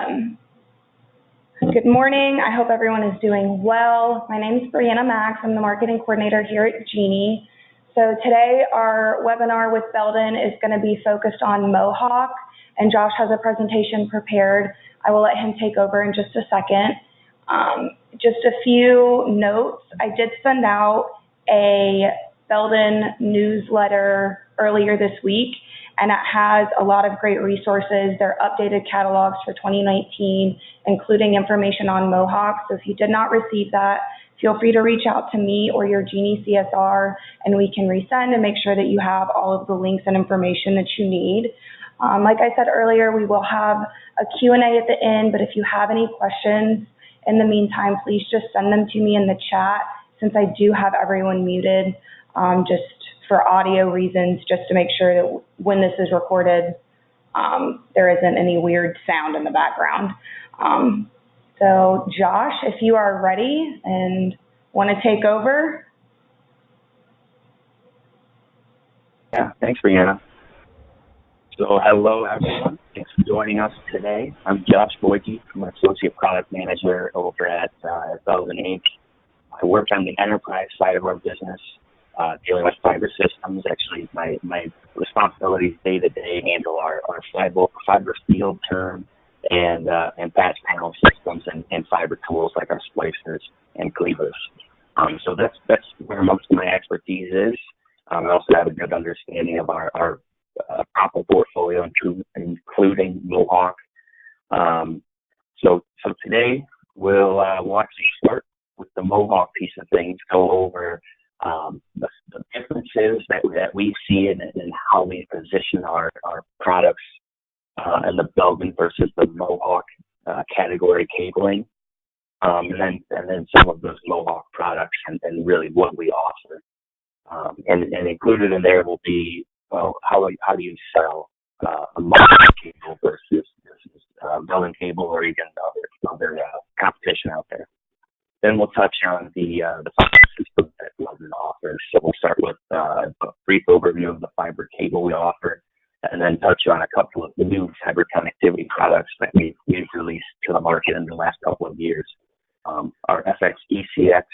Good morning. I hope everyone is doing well. My name is Brianna Max. I'm the marketing coordinator here at Genie. So today our webinar with Belden is going to be focused on Mohawk, and Josh has a presentation prepared. I will let him take over in just a second. Just a few notes. I did send out a Belden newsletter earlier this week, and it has a lot of great resources. Their updated catalogs for 2019, including information on Mohawk. So if you did not receive that, feel free to reach out to me or your Genie CSR, and we can resend and make sure that you have all of the links and information that you need. Like I said earlier, we will have a Q&A at the end, but if you have any questions in the meantime, please just send them to me in the chat, since I do have everyone muted, just for audio reasons, just to make sure that when this is recorded, there isn't any weird sound in the background. So Josh, if you are ready and want to take over. Yeah, thanks, Brianna. So hello, everyone. Thanks for joining us today. I'm Josh Boyke. I'm an Associate Product Manager over at Belden Inc. I work on the enterprise side of our business, dealing with fiber systems. Actually, my responsibilities day-to-day handle our fiber field term and patch panel systems and fiber tools like our splicers and cleavers. So that's where most of my expertise is. I also have a good understanding of our product portfolio, including Mohawk. So today we'll actually start with the Mohawk piece of things, go over the differences that we see and how we position our products in the Belden versus the Mohawk category cabling, and then some of those Mohawk products and really what we offer. And included in there will be, well, how do you sell a Mohawk cable versus Belden cable or even other competition out there. Then we'll touch on the fiber system that Belden offers. So we'll start with a brief overview of the fiber cable we offer, and then touch on a couple of the new fiber connectivity products that we've released to the market in the last couple of years. Our FX ECX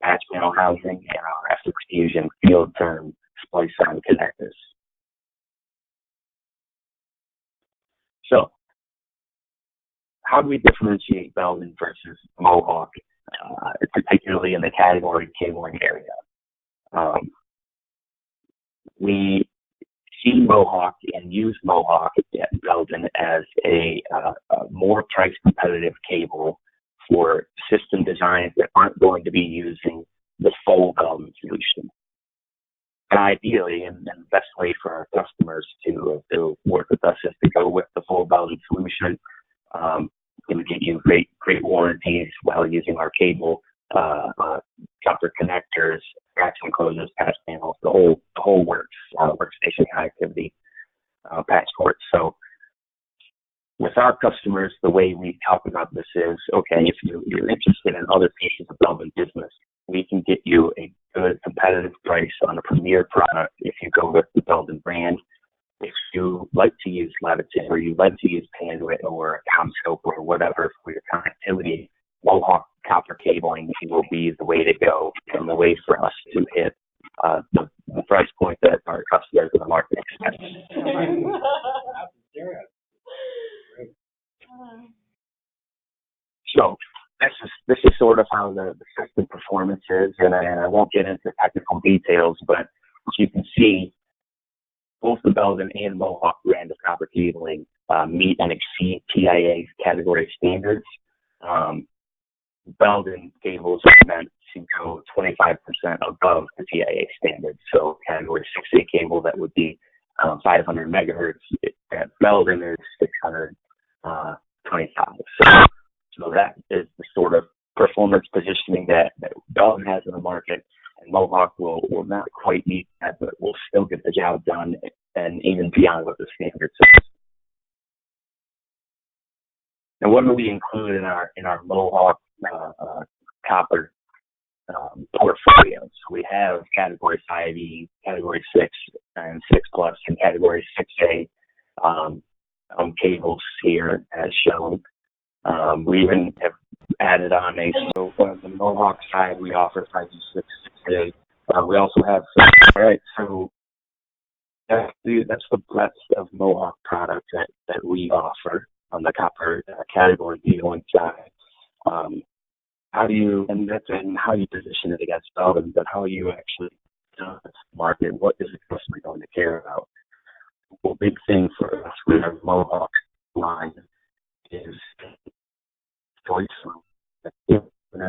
patch panel housing and our FX Fusion field term splice on connectors. So how do we differentiate Belden versus Mohawk, particularly in the category cabling area? We see Mohawk and use Mohawk at Belden as a more price competitive cable for system designs that aren't going to be using the full Belden solution. And ideally, and the best way for our customers to work with us is to go with the full Belden solution. Going to get you great warranties while using our cable, copper connectors, racks and closures, patch panels, the whole works, workstation connectivity, patch ports. So with our customers, the way we talk about this is, okay, if you're interested in other pieces of Belden business, we can get you a good competitive price on a premier product if you go with the Belden brand. If you like to use Leviton or you like to use Panduit or CommScope or whatever for your connectivity, Mohawk copper cabling will be the way to go and the way for us to hit the price point that our customers in the market expect. So this is sort of how the system performance is, and I won't get into technical details, but as you can see, both the Belden and Mohawk brand of copper cabling meet and exceed TIA category standards. Belden cables are meant to go 25% above the TIA standards. So category 6A cable that would be 500 megahertz at Belden is 625. So that is the sort of performance positioning that Belden has in the market. And Mohawk will not quite meet that, but will still get the job done and even beyond what the standard says. And what do we include in our Mohawk copper portfolio? So we have category 5E, category 6 and 6 plus, and category 6A cables here as shown. We even have added on so on the Mohawk side, we offer 5G6 today. We also have, all right, so that's the breadth of Mohawk products that we offer on the copper category cabling side. How do you position it against Belden, but how are you actually market? What is the customer going to care about? Well, big thing for us with our Mohawk line is choice when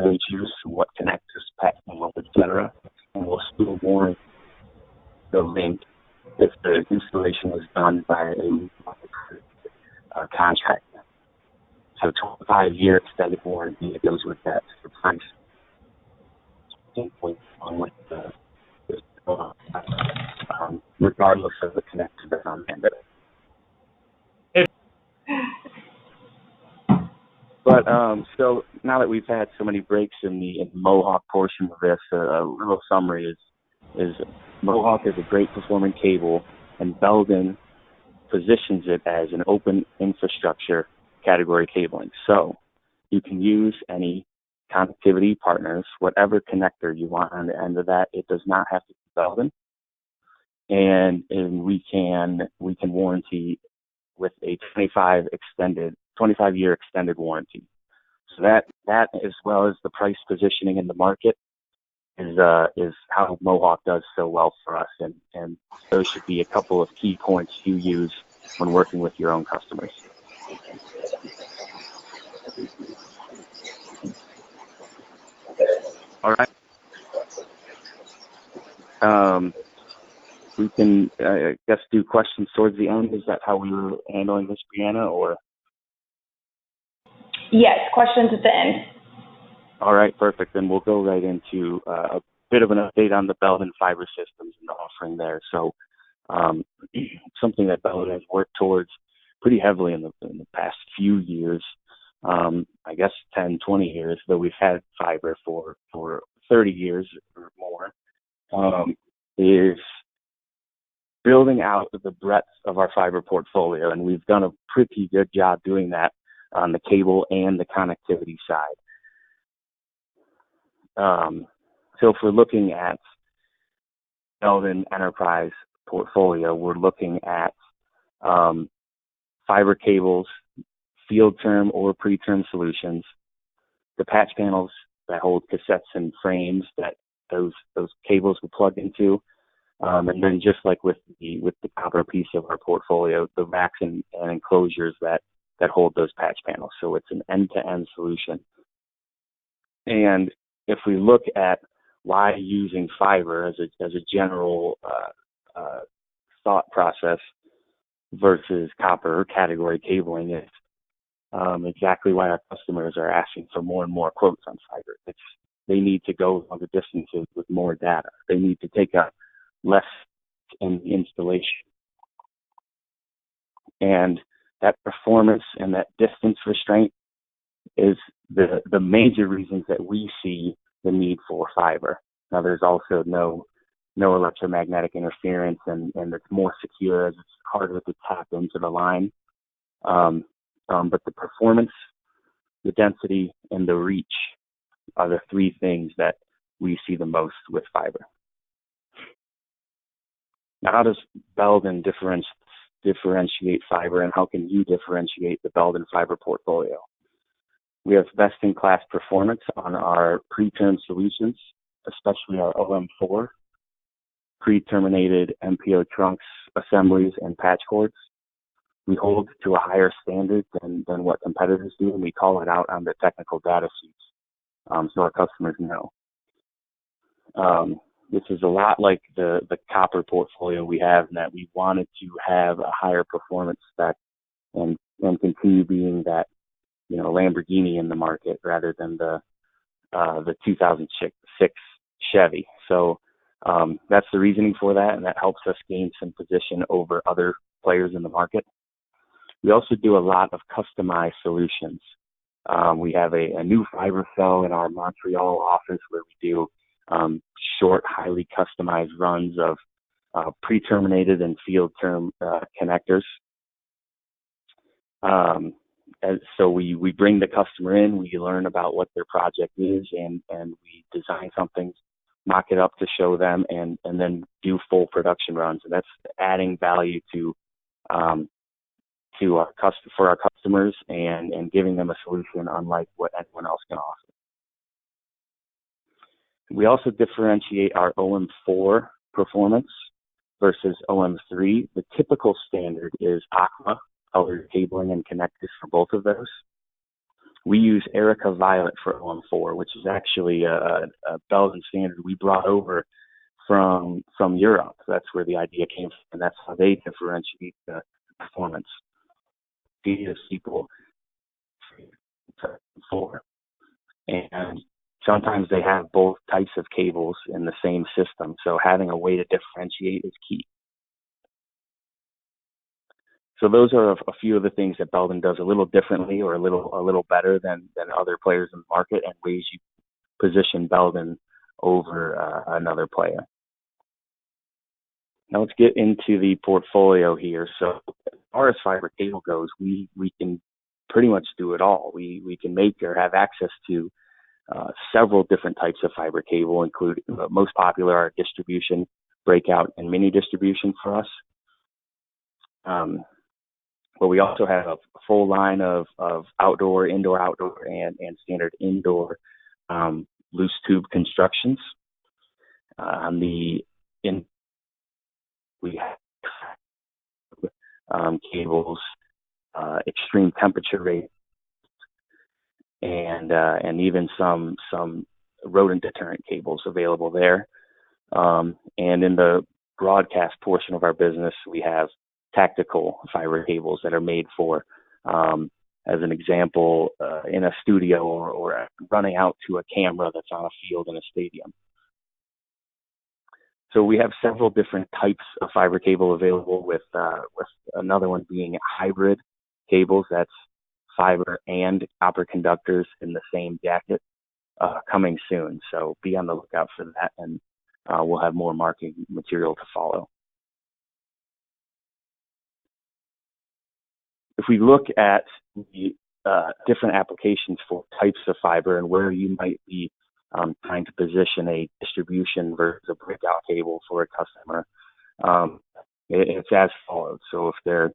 we choose what connectors, packaging, etc. And we'll still warrant the link if the installation was done by a contractor. So 25-year extended warranty that goes with that for price. On with regardless of the connector that's on there. But so now that we've had so many breaks in the Mohawk portion of this, a little summary is Mohawk is a great performing cable, and Belden positions it as an open infrastructure category cabling. So you can use any connectivity partners, whatever connector you want on the end of that. It does not have to be Belden, and we can warranty with a 25-year extended warranty. So that as well as the price positioning in the market is how Mohawk does so well for us, and those should be a couple of key points you use when working with your own customers. All right. We can, I guess, do questions towards the end. Is that how we were handling this, Brianna, or? Yes, questions at the end. All right, perfect. Then we'll go right into a bit of an update on the Belden fiber systems and the offering there. So something that Belden has worked towards pretty heavily in the past few years, I guess 10, 20 years, though we've had fiber for 30 years or more, is building out the breadth of our fiber portfolio. And we've done a pretty good job doing that on the cable and the connectivity side. So if we're looking at Belden Enterprise portfolio, we're looking at fiber cables, field term or pre-term solutions, the patch panels that hold cassettes and frames that those cables will plug into, and then just like with the copper piece of our portfolio, the racks and enclosures that hold those patch panels. So it's an end-to-end solution. And if we look at why using fiber as a general thought process versus copper or category cabling, is exactly why our customers are asking for more and more quotes on fiber. They need to go longer distances with more data. They need to take up less in the installation. And that performance and that distance restraint is the major reasons that we see the need for fiber. Now, there's also no electromagnetic interference, and it's more secure as it's harder to tap into the line. But the performance, the density, and the reach are the three things that we see the most with fiber. Now, how does Belden differentiate fiber, and how can you differentiate the Belden fiber portfolio? We have best-in-class performance on our pre-term solutions, especially our OM4, pre-terminated MPO trunks, assemblies, and patch cords. We hold to a higher standard than what competitors do, and we call it out on the technical data sheets so our customers know. This is a lot like the copper portfolio we have, in that we wanted to have a higher performance spec and continue being that, Lamborghini in the market rather than the 2006 Chevy. So that's the reasoning for that, and that helps us gain some position over other players in the market. We also do a lot of customized solutions. We have a new fiber cell in our Montreal office where we do short, highly customized runs of pre-terminated and field term connectors. so we bring the customer in, we learn about what their project is, and we design something, mock it up to show them, and then do full production runs. And that's adding value to for our customers and giving them a solution unlike what anyone else can offer. We also differentiate our OM4 performance versus OM3. The typical standard is aqua, colored cabling and connectors for both of those. We use Erica Violet for OM4, which is actually a Belden standard we brought over from Europe. That's where the idea came from, and that's how they differentiate the performance. People for, and sometimes they have both types of cables in the same system, so having a way to differentiate is key. So those are a few of the things that Belden does a little differently or a little better than other players in the market, and ways you position Belden over another player. Now let's get into the portfolio here. So as far as fiber cable goes, we can pretty much do it all. We can make or have access to several different types of fiber cable, including most popular are distribution, breakout, and mini distribution for us. But we also have a full line of outdoor, indoor, outdoor, and standard indoor loose tube constructions. We have cables, extreme temperature rate, and even some rodent deterrent cables available there. And in the broadcast portion of our business, we have tactical fiber cables that are made for, as an example, in a studio or running out to a camera that's on a field in a stadium. So we have several different types of fiber cable available, with another one being hybrid cables. That's fiber and copper conductors in the same jacket, coming soon. So be on the lookout for that, and we'll have more marketing material to follow. If we look at the different applications for types of fiber and where you might be trying to position a distribution versus a breakout cable for a customer, it's as follows. So if they're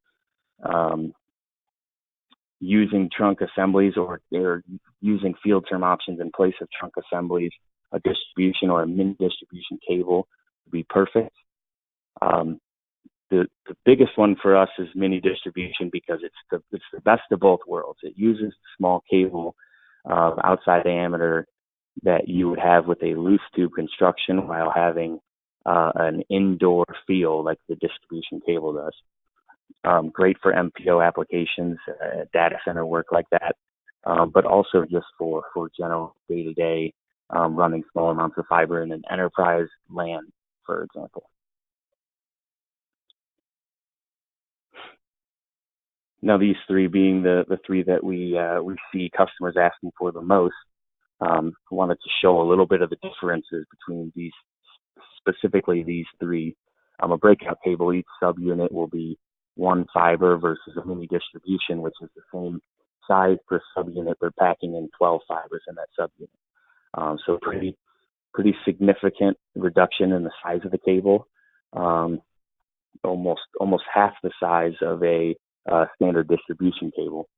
using trunk assemblies, or they're using field term options in place of trunk assemblies, a distribution or a mini distribution cable would be perfect. The biggest one for us is mini distribution, because it's the best of both worlds. It uses small cable outside diameter that you would have with a loose tube construction, while having an indoor feel like the distribution cable does. Great for MPO applications, data center work like that, but also just for general day-to-day running small amounts of fiber in an enterprise LAN, for example. Now, these three being the three that we see customers asking for the most, wanted to show a little bit of the differences between specifically these three. A breakout cable, each subunit will be one fiber, versus a mini distribution, which is the same size per subunit, but packing in 12 fibers in that subunit. So pretty significant reduction in the size of the cable, almost half the size of a standard distribution cable.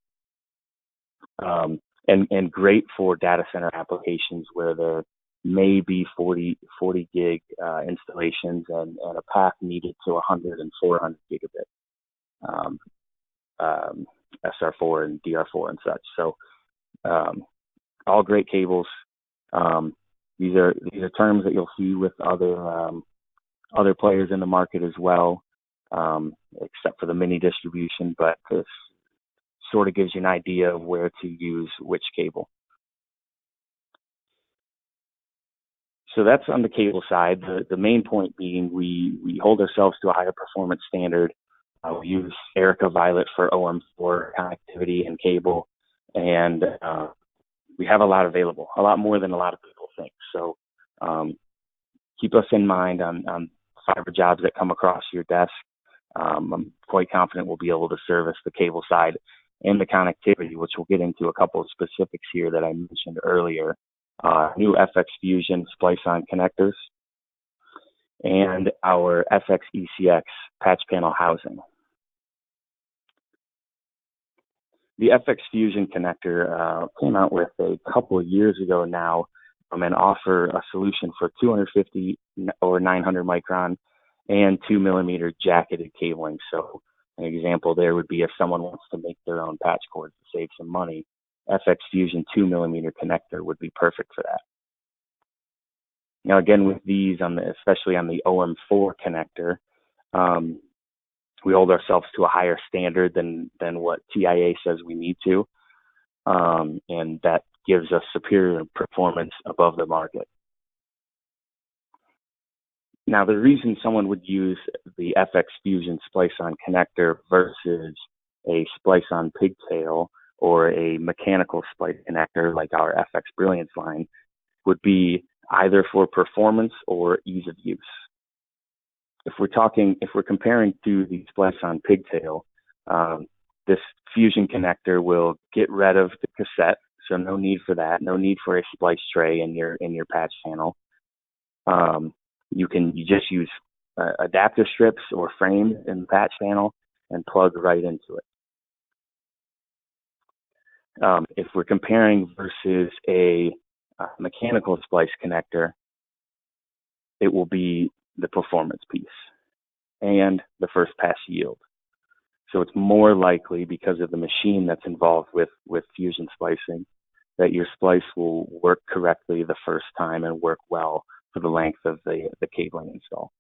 And great for data center applications where there may be 40 gig installations and a path needed to 100 and 400 gigabit SR4 and DR4 and such. So all great cables. These are terms that you'll see with other players in the market as well, except for the mini distribution, but this sort of gives you an idea of where to use which cable. So that's on the cable side. The main point being we hold ourselves to a higher performance standard. We use Erica Violet for OM4 connectivity and cable, and we have a lot available, a lot more than a lot of people think. So keep us in mind on fiber jobs that come across your desk. I'm quite confident we'll be able to service the cable side and the connectivity, which we'll get into a couple of specifics here that I mentioned earlier. New FX Fusion splice-on connectors, and our FX ECX patch panel housing. The FX Fusion connector came out with a couple of years ago now, and offer a solution for 250 or 900 micron and 2 millimeter jacketed cabling. So an example there would be if someone wants to make their own patch cords to save some money, FX Fusion 2 millimeter connector would be perfect for that. Now again, with these, especially on the OM4 connector, we hold ourselves to a higher standard than what TIA says we need to, and that gives us superior performance above the market. Now, the reason someone would use the FX Fusion splice-on connector versus a splice-on pigtail or a mechanical splice connector like our FX Brilliance line would be either for performance or ease of use. If we're comparing to the splice-on pigtail, this Fusion connector will get rid of the cassette, so no need for that. No need for a splice tray in your patch panel. You just use adapter strips or frames in the patch panel and plug right into it. If we're comparing versus a mechanical splice connector, it will be the performance piece and the first pass yield. So it's more likely, because of the machine that's involved with fusion splicing, that your splice will work correctly the first time and work well for the length of the cabling install.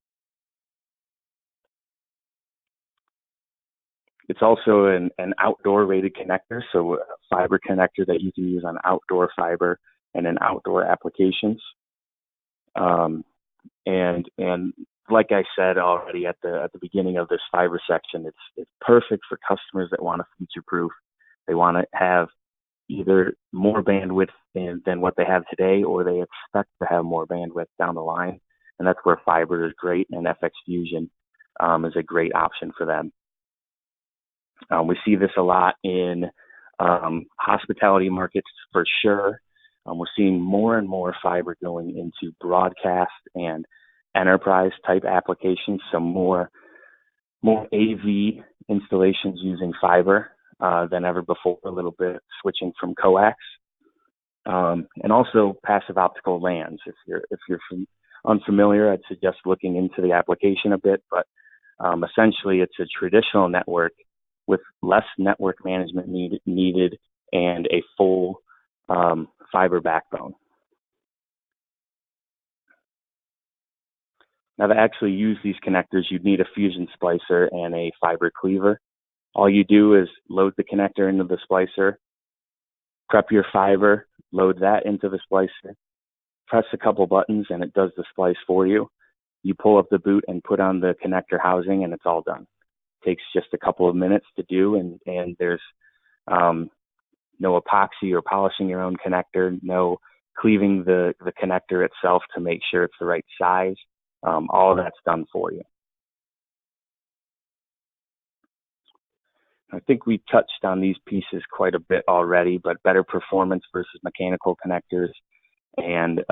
It's also an outdoor rated connector, so a fiber connector that you can use on outdoor fiber and in outdoor applications. And like I said already at the beginning of this fiber section, it's perfect for customers that want to future-proof. They want to have either more bandwidth than what they have today, or they expect to have more bandwidth down the line. And that's where fiber is great, and FX Fusion is a great option for them. We see this a lot in hospitality markets for sure. We're seeing more and more fiber going into broadcast and enterprise type applications, so more AV installations using fiber than ever before, a little bit switching from coax, and also passive optical LANs. If you're unfamiliar, I'd suggest looking into the application a bit, but essentially it's a traditional network with less network management needed and a full fiber backbone. Now, to actually use these connectors, you'd need a fusion splicer and a fiber cleaver. All you do is load the connector into the splicer, prep your fiber, load that into the splicer, press a couple buttons, and it does the splice for you. You pull up the boot and put on the connector housing, and it's all done. It takes just a couple of minutes to do, and there's no epoxy or polishing your own connector, no cleaving the connector itself to make sure it's the right size. All of that's done for you. I think we touched on these pieces quite a bit already, but better performance versus mechanical connectors, and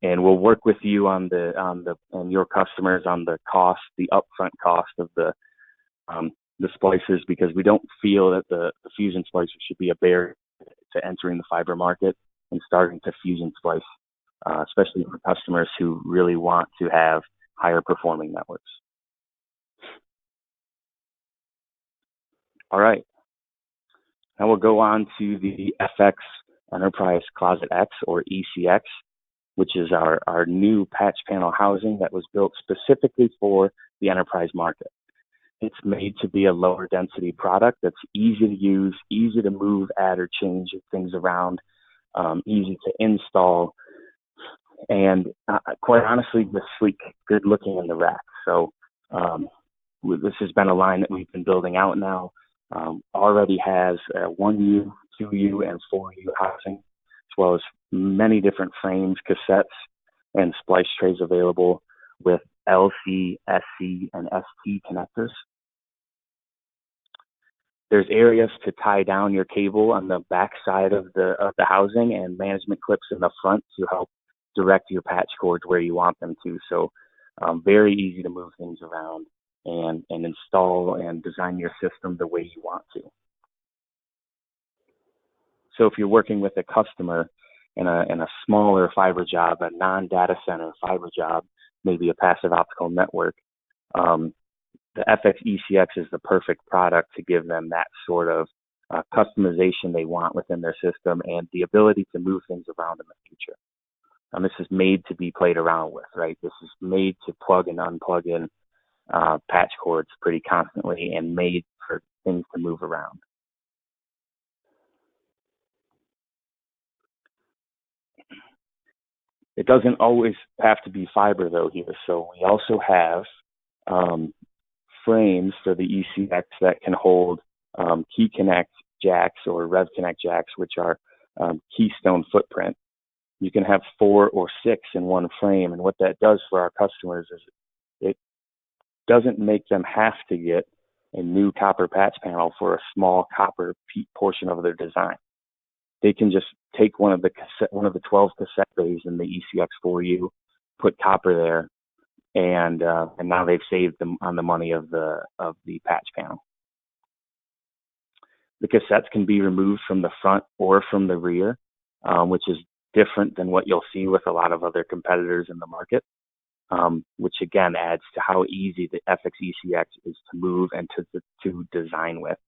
we'll work with you on your customers on the cost, the upfront cost of the splicers, because we don't feel that the fusion splicer should be a barrier to entering the fiber market and starting to fusion splice, especially for customers who really want to have higher performing networks. All right, now we'll go on to the FX Enterprise Closet X, or ECX, which is our new patch panel housing that was built specifically for the enterprise market. It's made to be a lower density product that's easy to use, easy to move, add or change things around, easy to install, and quite honestly, just sleek, good looking in the rack. So this has been a line that we've been building out now. Already has 1U, 2U, and 4U housing, as well as many different frames, cassettes, and splice trays available with LC, SC, and ST connectors. There's areas to tie down your cable on the back side of the housing, and management clips in the front to help direct your patch cords where you want them to. So very easy to move things around and install and design your system the way you want to. So if you're working with a customer in a smaller fiber job, a non-data center fiber job, maybe a passive optical network, the FX ECX is the perfect product to give them that sort of customization they want within their system and the ability to move things around in the future. This is made to be played around with, right? This is made to plug and unplug in patch cords pretty constantly and made for things to move around. It doesn't always have to be fiber though here. So we also have frames for the ECX that can hold key connect jacks or rev connect jacks, which are keystone footprint. You can have 4 or 6 in one frame, and what that does for our customers is it doesn't make them have to get a new copper patch panel for a small copper portion of their design. They can just take one of the 12 cassette bays in the ECX for you, put copper there, and now they've saved them on the money of the patch panel. The cassettes can be removed from the front or from the rear, which is different than what you'll see with a lot of other competitors in the market, which again adds to how easy the FX ECX is to move and to design with.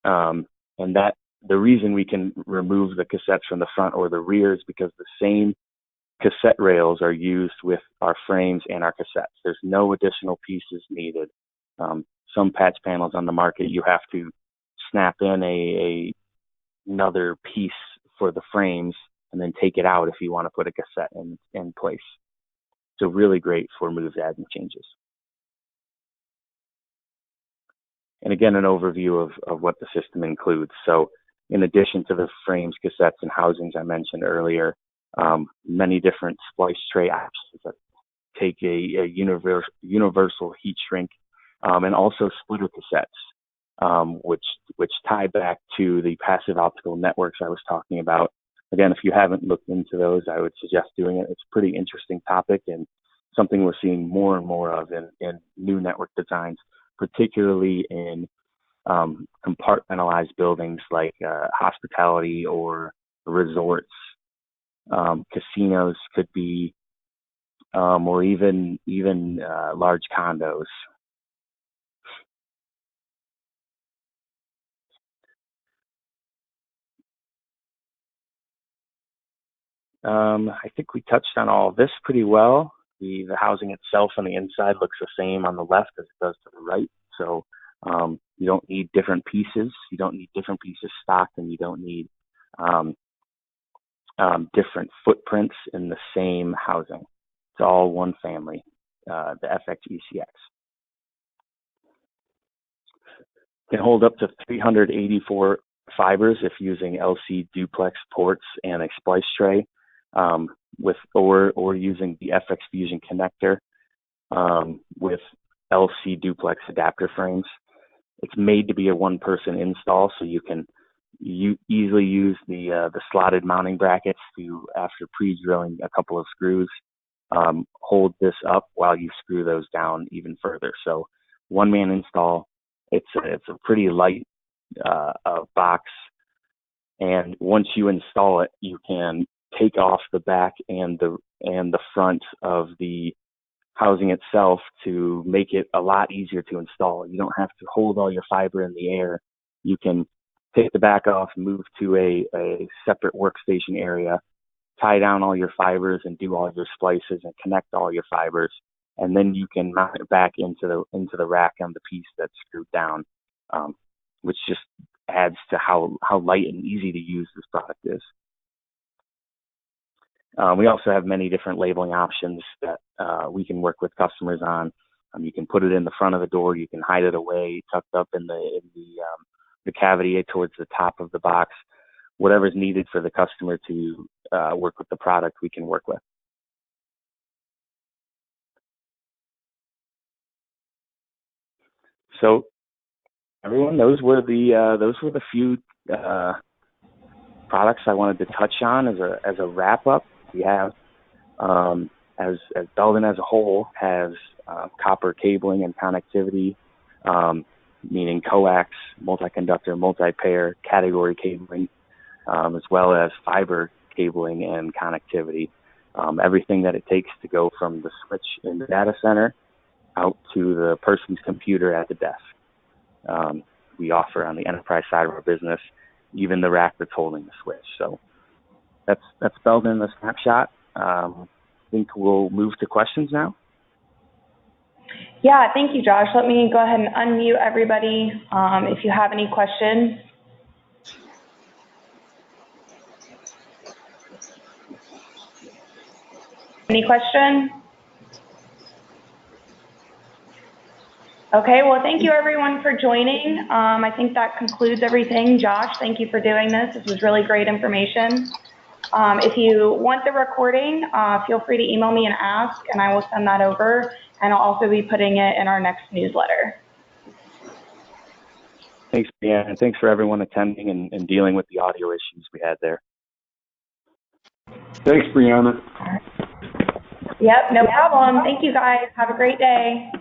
And that the reason we can remove the cassettes from the front or the rear is because the same cassette rails are used with our frames and our cassettes. There's no additional pieces needed. Some patch panels on the market, you have to snap in another piece for the frames and then take it out if you want to put a cassette in place. So really great for moves, adds, and changes. And again, an overview of what the system includes. So in addition to the frames, cassettes, and housings I mentioned earlier, many different splice tray options that take a universal heat shrink, and also splitter cassettes, which tie back to the passive optical networks I was talking about. Again, if you haven't looked into those, I would suggest doing it. It's a pretty interesting topic and something we're seeing more and more of in new network designs, particularly in compartmentalized buildings like hospitality or resorts. Casinos could be, or even large condos. I think we touched on all of this pretty well. The housing itself on the inside looks the same on the left as it does to the right. So you don't need different pieces. You don't need different pieces stocked, and you don't need different footprints in the same housing. It's all one family, the FX ECX. Can hold up to 384 fibers if using LC duplex ports and a splice tray, or using the FX Fusion connector with LC duplex adapter frames. It's made to be a one-person install, so you can easily use the slotted mounting brackets to, after pre-drilling a couple of screws, hold this up while you screw those down even further. So one-man install. It's a pretty light box, and once you install it, you can take off the back and the front of the housing itself to make it a lot easier to install. You don't have to hold all your fiber in the air. You can take the back off, move to a separate workstation area, tie down all your fibers and do all your splices and connect all your fibers. And then you can mount it back into the rack on the piece that's screwed down, which just adds to how light and easy to use this product is. We also have many different labeling options that we can work with customers on. You can put it in the front of the door. You can hide it away, tucked up in the cavity towards the top of the box. Whatever is needed for the customer to work with the product, we can work with. So everyone, those were the few products I wanted to touch on as a wrap up. We have as Belden as a whole has copper cabling and connectivity, meaning coax, multi-conductor, multi-pair, category cabling, as well as fiber cabling and connectivity. Everything that it takes to go from the switch in the data center out to the person's computer at the desk. We offer on the enterprise side of our business, even the rack that's holding the switch. So that's Belden in a snapshot. I think we'll move to questions now. Yeah, thank you, Josh. Let me go ahead and unmute everybody if you have any questions. Any questions? Okay, well, thank you everyone for joining. I think that concludes everything. Josh, thank you for doing this. This was really great information. If you want the recording, feel free to email me and ask, and I will send that over, and I'll also be putting it in our next newsletter. Thanks, Brianna, and thanks for everyone attending and dealing with the audio issues we had there. Thanks, Brianna. Yep, no problem. Thank you, guys. Have a great day.